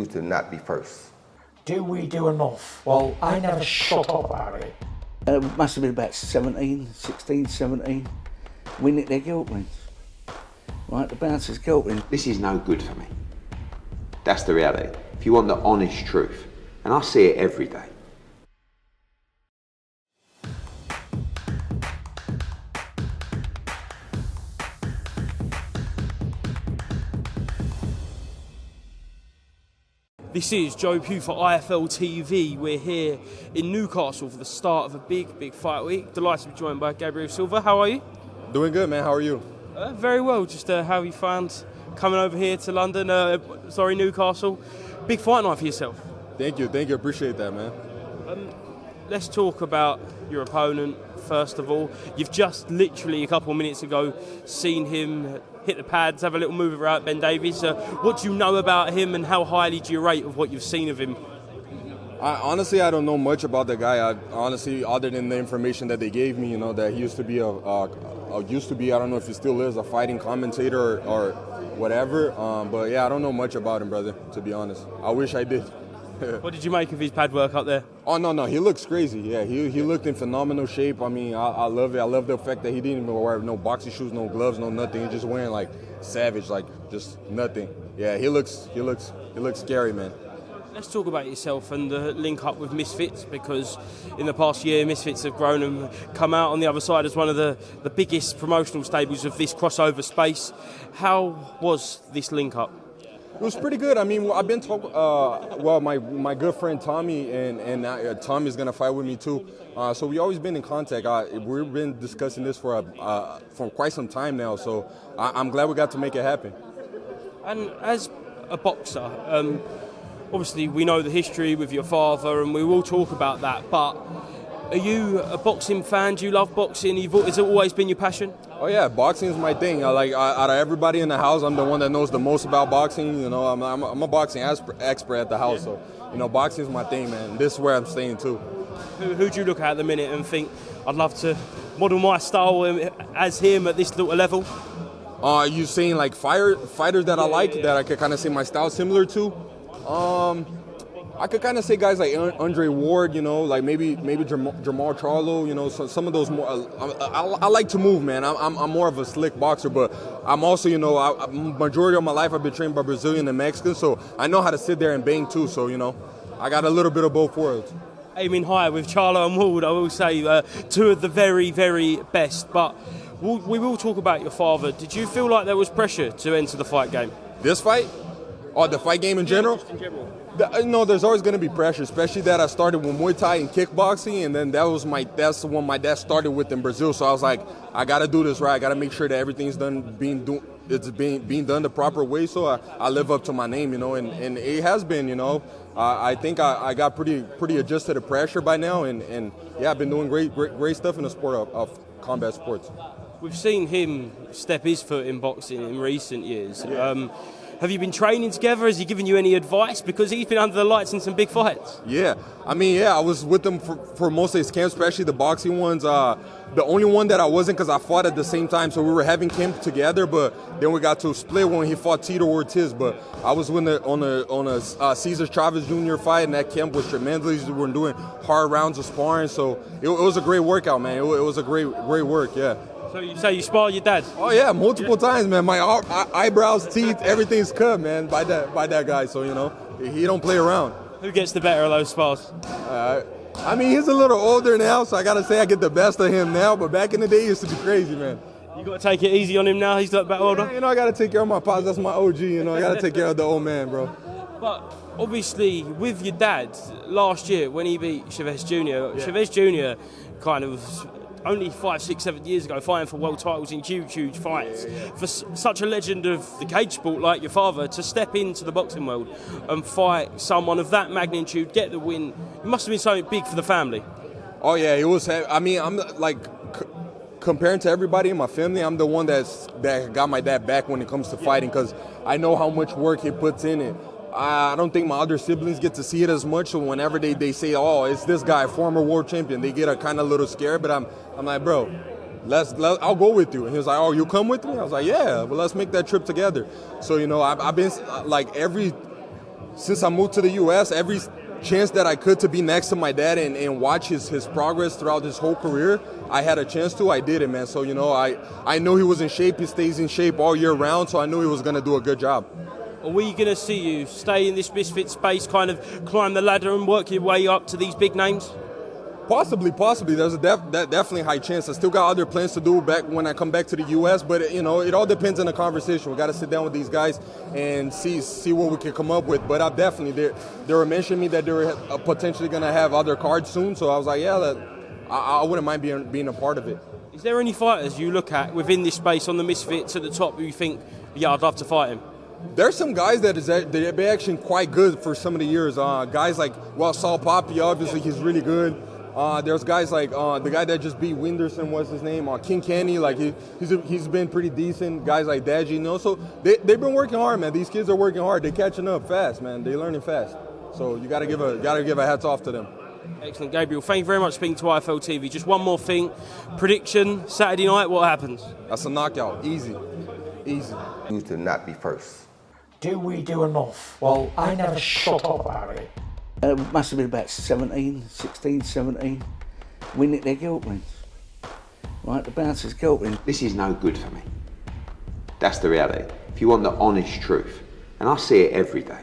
to not be first. Do we do enough? Well, I never shut up about it. It must have been about 16, 17. We nicked their guilt rings. Right, the bouncer's guilt ring. This is no good for me. That's the reality. If you want the honest truth, and I see it every day. This is Joe Pugh for IFL TV. We're here in Newcastle for the start of a big fight week. Delighted to be joined by Gabriel Silva. How are you? Doing good, man. How are you? Very well. Just how have you found coming over here to London? Newcastle. Big fight night for yourself. Thank you. Appreciate that, man. Let's talk about your opponent first of all. You've just literally a couple of minutes ago seen him hit the pads, have a little move around Ben Davies. What do you know about him, and how highly do you rate of what you've seen of him? I don't know much about the guy. Other than the information that they gave me, that he used to be I don't know if he still is, a fighting commentator or whatever. But yeah, I don't know much about him, brother, to be honest. I wish I did. What did you make of his pad work up there? Oh, no, he looks crazy. Yeah, he looked in phenomenal shape. I mean, I love it. I love the fact that he didn't even wear no boxing shoes, no gloves, no nothing. He's just wearing like savage, like just nothing. Yeah, he looks scary, man. Let's talk about yourself and the link up with Misfits, because in the past year Misfits have grown and come out on the other side as one of the biggest promotional stables of this crossover space. How was this link up? It was pretty good. I mean, I've been talking. My good friend Tommy and Tommy's gonna fight with me too. So we always been in contact. We've been discussing this for quite some time now. So I'm glad we got to make it happen. And as a boxer, obviously we know the history with your father, and we will talk about that. But are you a boxing fan? Do you love boxing? Has it always been your passion? Oh yeah, boxing is my thing. Out of everybody in the house, I'm the one that knows the most about boxing. I'm a boxing expert at the house, so boxing is my thing, man. This is where I'm staying too. Who do you look at the minute and think, I'd love to model my style as him at this little level? You saying like fighters that I like, that I could kind of say my style similar to? I could kind of say guys like Andre Ward, like maybe Jamal Charlo, so some of those more. I like to move, man. I'm more of a slick boxer, but I'm also, majority of my life I've been trained by Brazilian and Mexican, so I know how to sit there and bang too. So I got a little bit of both worlds. Aiming high with Charlo and Ward, I will say, two of the very, very best. But we will talk about your father. Did you feel like there was pressure to enter the fight game? This fight? Or the fight game in general? Just in general. There's always going to be pressure, especially that I started with Muay Thai and kickboxing, and then that's the one my dad started with in Brazil. So I was like, I got to do this right. I got to make sure that everything's being done the proper way. So I live up to my name, and it has been, I think I got pretty adjusted to pressure by now, and yeah, I've been doing great stuff in the sport of combat sports. We've seen him step his foot in boxing in recent years. Yeah. Have you been training together? Has he given you any advice? Because he's been under the lights in some big fights. Yeah. I was with him for most of his camps, especially the boxing ones. The only one that I wasn't, because I fought at the same time, so we were having camp together, but then we got to split when he fought Tito Ortiz. But I was on a Cesar Chavez Jr. fight, and that camp was tremendous. We were doing hard rounds of sparring, so it was a great workout, man. It was a great work, yeah. So you say you sparred your dad? Oh yeah, multiple times, man. My eyebrows, teeth, everything's cut, man, by that guy. So he don't play around. Who gets the better of those spars? He's a little older now, so I gotta say I get the best of him now. But back in the day, he used to be crazy, man. You got to take it easy on him now. He's like better older. Yeah, I gotta take care of my pops. That's my OG. I gotta take care of the old man, bro. But obviously, with your dad last year when he beat Chavez Jr., Chavez Jr. kind of only 5, 6, 7 years ago fighting for world titles in huge fights. For such a legend of the cage sport like your father to step into the boxing world and fight someone of that magnitude, get the win, it must have been something big for the family. Oh yeah, it was. I'm like comparing to everybody in my family, I'm the one that got my dad back when it comes to fighting, because I know how much work he puts in it. I don't think my other siblings get to see it as much, so whenever they say, oh, it's this guy, former world champion, they get a kind of little scared, but I'm like, bro, I'll go with you. And he was like, oh, you come with me? I was like, yeah, well, let's make that trip together. So, I've been like since I moved to the U.S., every chance that I could to be next to my dad and watch his progress throughout his whole career, I had a chance to. I did it, man. So, you know, I know he was in shape. He stays in shape all year round, so I knew he was going to do a good job. Are we going to see you stay in this Misfit space, kind of climb the ladder and work your way up to these big names? Possibly. There's a definitely high chance. I still got other plans to do back when I come back to the U.S., but you know, it all depends on the conversation. We got to sit down with these guys and see what we can come up with. But I definitely, they were mentioning me that they were potentially going to have other cards soon, so I was like, yeah, I wouldn't mind being a part of it. Is there any fighters you look at within this space on the Misfits at the top who you think, yeah, I'd love to fight him? There's some guys they've been actually quite good for some of the years. Guys like, Saul Poppy, obviously he's really good. There's guys like the guy that just beat Winderson, what's his name? King Kenny, like he's been pretty decent. Guys like Daji, you know, so they've been working hard, man. These kids are working hard. They're catching up fast, man. They're learning fast. So you gotta give a hats off to them. Excellent, Gabriel. Thank you very much for speaking to IFL TV. Just one more thing, prediction Saturday night. What happens? That's a knockout, easy. Need to not be first. Do we do enough? Well, I never shut up about it. It must have been about 17, 16, 17. We nicked their guilt rings. Right, the bouncer's guilt rings. This is no good for me. That's the reality. If you want the honest truth, and I see it every day,